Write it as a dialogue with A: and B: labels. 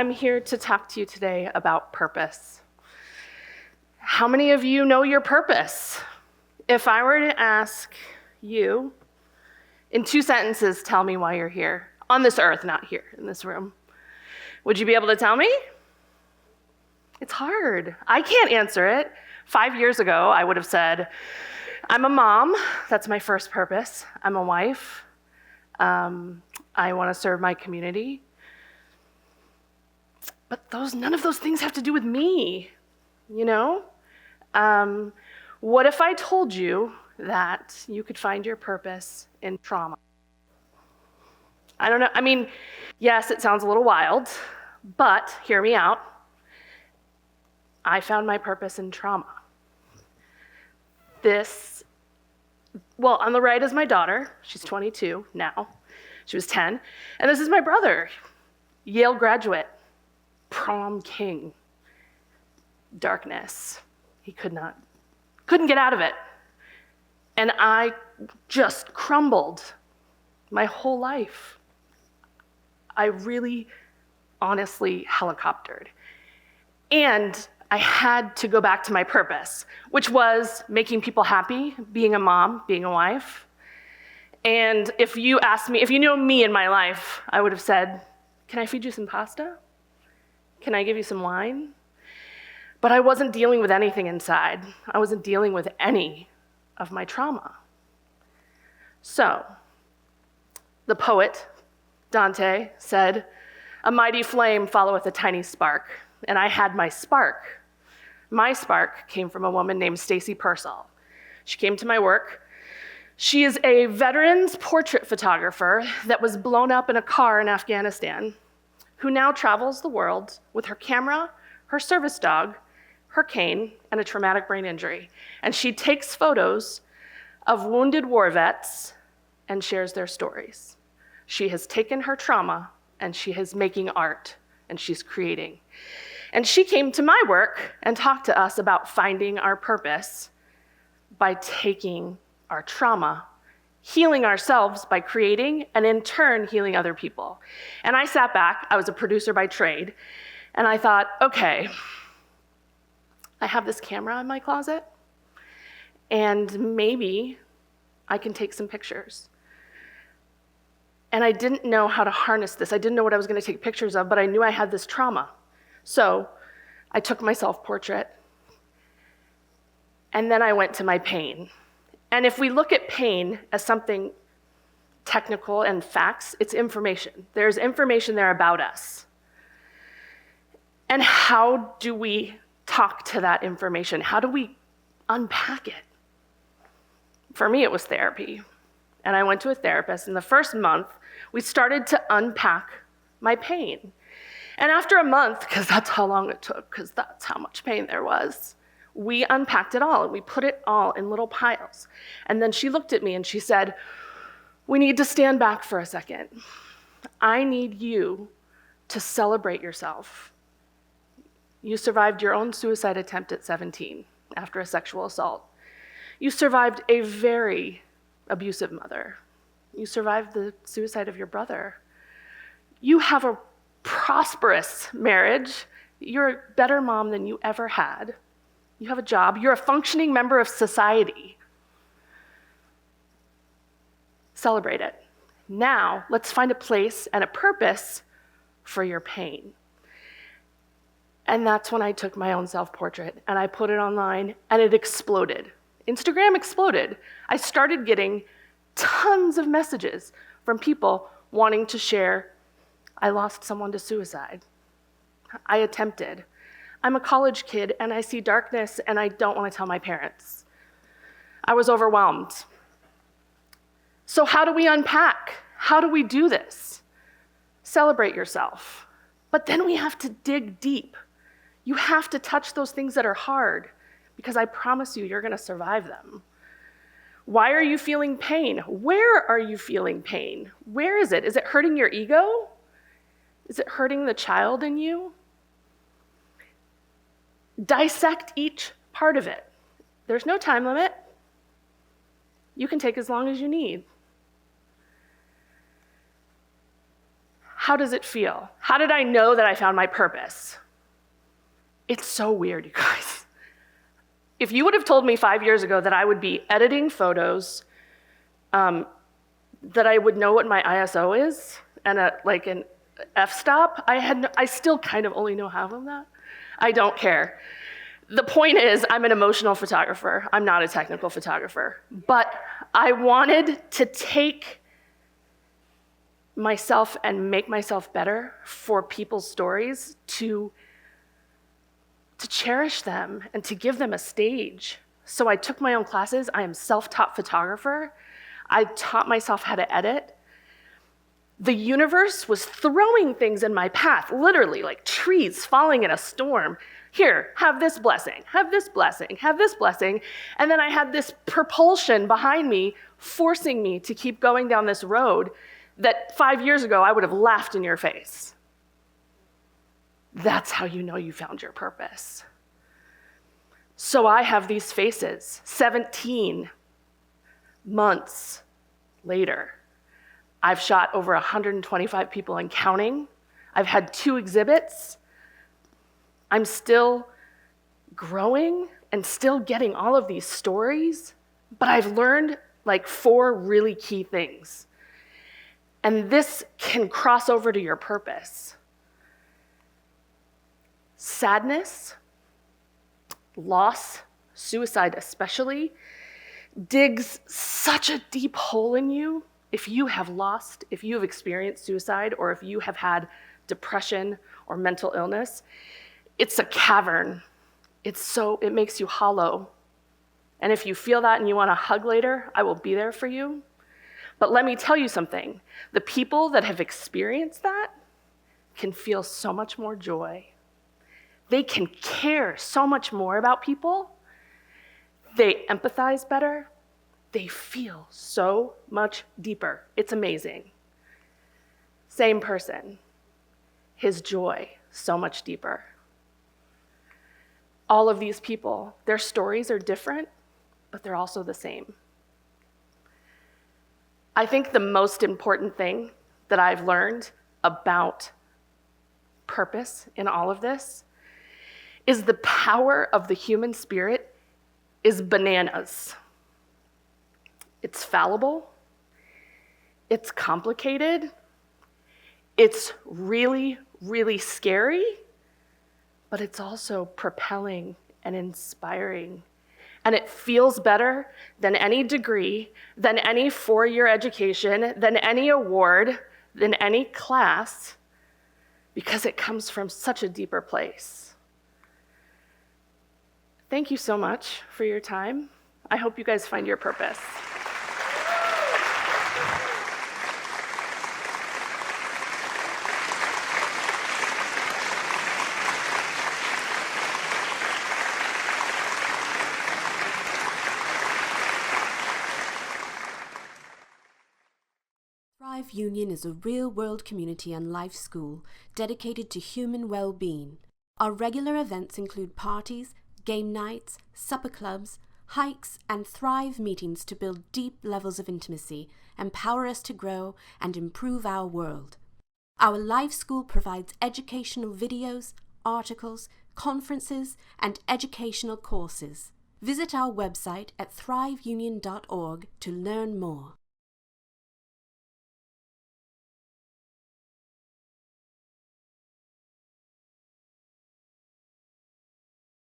A: I'm here to talk to you today about purpose. How many of you know your purpose? If I were to ask you, in 2 sentences, tell me why you're here. On this earth, not here in this room. Would you be able to tell me? It's hard. I can't answer it. 5 years ago, I would have said, I'm a mom. That's my first purpose. I'm a wife. I want to serve my community. But none of those things have to do with me, you know? What if I told you that you could find your purpose in trauma? I don't know. I mean, yes, it sounds a little wild, but hear me out. I found my purpose in trauma. On the right is my daughter. She's 22 now. She was 10. And this is my brother, Yale graduate, prom king. Darkness. He couldn't get out of it. And I just crumbled my whole life. I really, honestly helicoptered. And I had to go back to my purpose, which was making people happy, being a mom, being a wife. And if you know me in my life, I would have said, can I feed you some pasta? Can I give you some wine? But I wasn't dealing with anything inside. I wasn't dealing with any of my trauma. So, the poet, Dante, said, a mighty flame followeth a tiny spark. And I had my spark. My spark came from a woman named Stacy Pearsall. She came to my work. She is a veteran's portrait photographer that was blown up in a car in Afghanistan, who now travels the world with her camera, her service dog, her cane, and a traumatic brain injury. And she takes photos of wounded war vets and shares their stories. She has taken her trauma and she is making art and she's creating. And she came to my work and talked to us about finding our purpose by taking our trauma, healing ourselves by creating, and in turn, healing other people. And I sat back, I was a producer by trade, and I thought, okay, I have this camera in my closet, and maybe I can take some pictures. And I didn't know how to harness this. I didn't know what I was going to take pictures of, but I knew I had this trauma. So I took my self-portrait, and then I went to my pain. And if we look at pain as something technical and facts, it's information. There's information there about us. And how do we talk to that information? How do we unpack it? For me, it was therapy. And I went to a therapist, and the first month, we started to unpack my pain. And after a month, because that's how long it took, because that's how much pain there was, we unpacked it all, and we put it all in little piles. And then she looked at me and she said, we need to stand back for a second. I need you to celebrate yourself. You survived your own suicide attempt at 17 after a sexual assault. You survived a very abusive mother. You survived the suicide of your brother. You have a prosperous marriage. You're a better mom than you ever had. You have a job. You're a functioning member of society. Celebrate it. Now, let's find a place and a purpose for your pain. And that's when I took my own self-portrait and I put it online, and it exploded. Instagram exploded. I started getting tons of messages from people wanting to share, I lost someone to suicide. I attempted. I'm a college kid and I see darkness and I don't want to tell my parents. I was overwhelmed. So how do we unpack? How do we do this? Celebrate yourself. But then we have to dig deep. You have to touch those things that are hard, because I promise you're going to survive them. Why are you feeling pain? Where are you feeling pain? Where is it? Is it hurting your ego? Is it hurting the child in you? Dissect each part of it. There's no time limit. You can take as long as you need. How does it feel? How did I know that I found my purpose? It's so weird, you guys. If you would have told me 5 years ago that I would be editing photos, that I would know what my ISO is, and an f-stop, I still kind of only know half of that. I don't care. The point is, I'm an emotional photographer. I'm not a technical photographer. But I wanted to take myself and make myself better for people's stories, to cherish them and to give them a stage. So I took my own classes. I am self-taught photographer. I taught myself how to edit. The universe was throwing things in my path, literally like trees falling in a storm. Here, have this blessing, have this blessing, have this blessing. And then I had this propulsion behind me, forcing me to keep going down this road that 5 years ago I would have laughed in your face. That's how you know you found your purpose. So I have these faces, 17 months later. I've shot over 125 people and counting. I've had 2 exhibits. I'm still growing and still getting all of these stories, but I've learned like 4 really key things. And this can cross over to your purpose. Sadness, loss, suicide especially, digs such a deep hole in you. If you have lost, if you have experienced suicide, or if you have had depression or mental illness, it's a cavern. It makes you hollow. And if you feel that and you want a hug later, I will be there for you. But let me tell you something. The people that have experienced that can feel so much more joy. They can care so much more about people. They empathize better. They feel so much deeper. It's amazing. Same person. His joy, so much deeper. All of these people, their stories are different, but they're also the same. I think the most important thing that I've learned about purpose in all of this is the power of the human spirit is bananas. It's fallible, it's complicated, it's really, really scary, but it's also propelling and inspiring. And it feels better than any degree, than any 4-year education, than any award, than any class, because it comes from such a deeper place. Thank you so much for your time. I hope you guys find your purpose.
B: Thrive Union is a real-world community and life school dedicated to human well-being. Our regular events include parties, game nights, supper clubs, hikes, and Thrive meetings to build deep levels of intimacy, empower us to grow, and improve our world. Our life school provides educational videos, articles, conferences, and educational courses. Visit our website at thriveunion.org to learn more.